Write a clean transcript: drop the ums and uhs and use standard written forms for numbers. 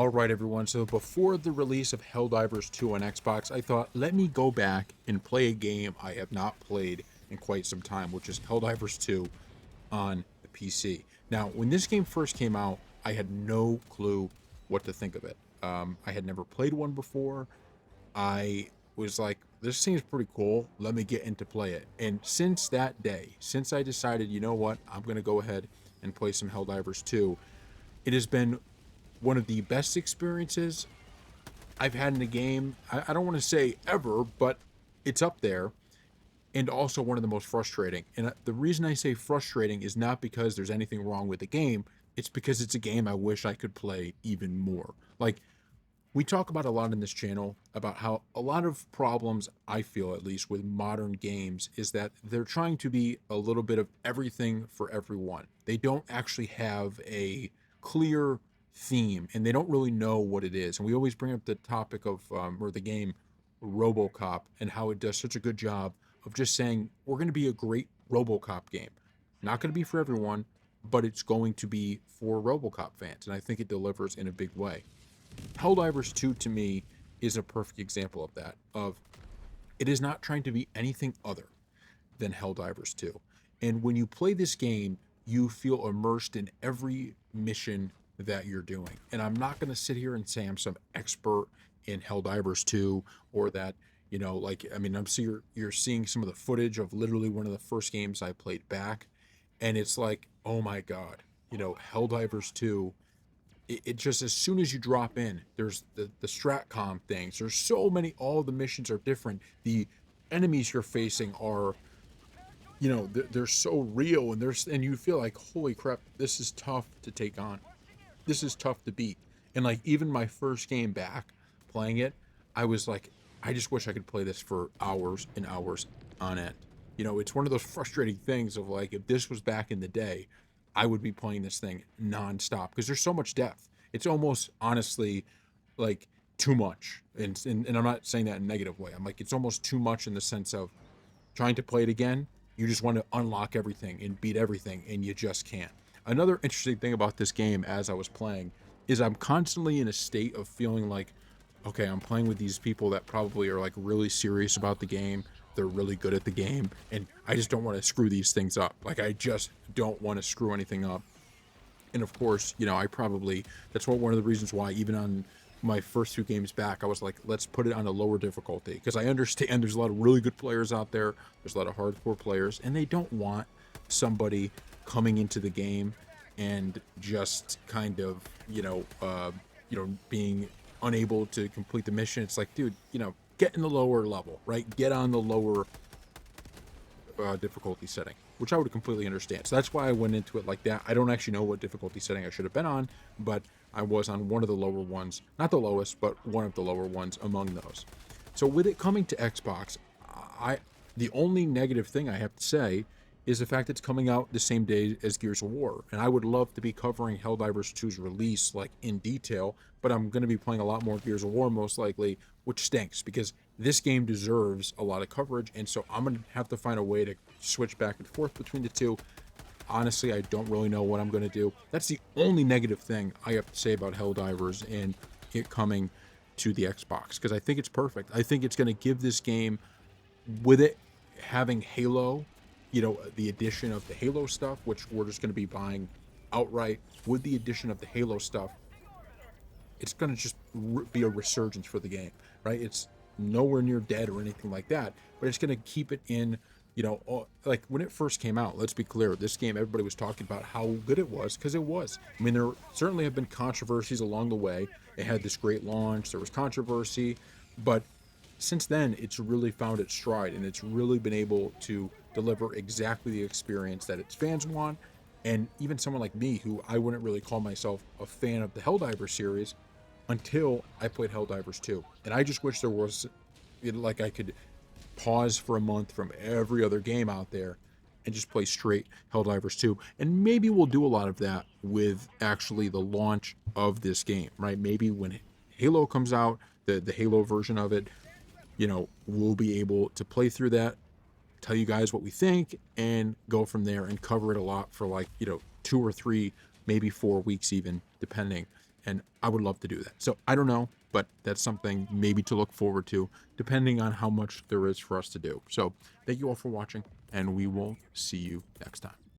All right, everyone. So before the release of Helldivers 2 on Xbox, I thought, let me go back and play a game I have not played in quite some time, which is Helldivers 2 on the PC. Now, when this game first came out, I had no clue what to think of it. I had never played one before. I was like, this seems pretty cool. Let me get into play it. And since that day, since I decided, you know what, I'm going to go ahead and play some Helldivers 2, it has been one of the best experiences I've had in a game. I don't want to say ever, but it's up there. And also one of the most frustrating. And the reason I say frustrating is not because there's anything wrong with the game. It's because it's a game I wish I could play even more. Like, we talk about a lot in this channel about how a lot of problems, I feel at least, with modern games is that they're trying to be a little bit of everything for everyone. They don't actually have a clear theme and they don't really know what it is. And we always bring up the topic of, or the game RoboCop and how it does such a good job of just saying, we're going to be a great RoboCop game. Not going to be for everyone, but it's going to be for RoboCop fans. And I think it delivers in a big way. Helldivers 2 to me is a perfect example of that. Of it is not trying to be anything other than Helldivers 2. And when you play this game, you feel immersed in every mission that you're doing. And I'm not going to sit here and say I'm some expert in Helldivers 2 or that, you know, like, I mean, you're seeing some of the footage of literally one of the first games I played back. And it's like, oh my God, you know, Helldivers 2, it just, as soon as you drop in, there's the stratcom things. There's so many, all the missions are different. The enemies you're facing are, you know, they're so real, and you feel like, holy crap, this is tough to take on. This is tough to beat. And like, even my first game back playing it, I was like, I just wish I could play this for hours and hours on end. You know, it's one of those frustrating things of like, if this was back in the day, I would be playing this thing nonstop because there's so much depth. It's almost honestly like too much. And I'm not saying that in a negative way. I'm like, it's almost too much in the sense of trying to play it again. You just want to unlock everything and beat everything, and you just can't. Another interesting thing about this game as I was playing is I'm constantly in a state of feeling like, okay, I'm playing with these people that probably are like really serious about the game. They're really good at the game, and I just don't want to screw these things up. Like, I just don't want to screw anything up. And of course, you know, that's one of the reasons why even on my first two games back, I was like, let's put it on a lower difficulty, because I understand there's a lot of really good players out there. There's a lot of hardcore players, and they don't want somebody coming into the game and just kind of, being unable to complete the mission. It's like, dude, you know, get in the lower level, right? Get on the lower difficulty setting, which I would completely understand. So that's why I went into it like that. I don't actually know what difficulty setting I should have been on, but I was on one of the lower ones, not the lowest, but one of the lower ones among those. So with it coming to Xbox, the only negative thing I have to say is the fact it's coming out the same day as Gears of War. And I would love to be covering Helldivers 2's release like in detail, but I'm going to be playing a lot more Gears of War most likely, which stinks because this game deserves a lot of coverage. And so I'm going to have to find a way to switch back and forth between the two. Honestly, I don't really know what I'm going to do. That's the only negative thing I have to say about Helldivers and it coming to the Xbox, because I think it's perfect. I think it's going to give this game, with it having Halo, you know, the addition of the Halo stuff, which we're just going to be buying outright, with the addition of the Halo stuff, it's going to just be a resurgence for the game, right? It's nowhere near dead or anything like that, but it's going to keep it in, you know, like when it first came out, let's be clear, this game, everybody was talking about how good it was, because it was. I mean, there certainly have been controversies along the way. It had this great launch, there was controversy, but since then, it's really found its stride, and it's really been able to deliver exactly the experience that its fans want. And even someone like me, who I wouldn't really call myself a fan of the Helldivers series until I played Helldivers 2. And I just wish there was, like, I could pause for a month from every other game out there and just play straight Helldivers 2. And maybe we'll do a lot of that with actually the launch of this game, right? Maybe when Halo comes out, the Halo version of it, you know, we'll be able to play through that, tell you guys what we think, and go from there and cover it a lot for, like, you know, 2 or 3, maybe 4 weeks even, depending. And I would love to do that. So I don't know, but that's something maybe to look forward to, depending on how much there is for us to do. So thank you all for watching, and we will see you next time.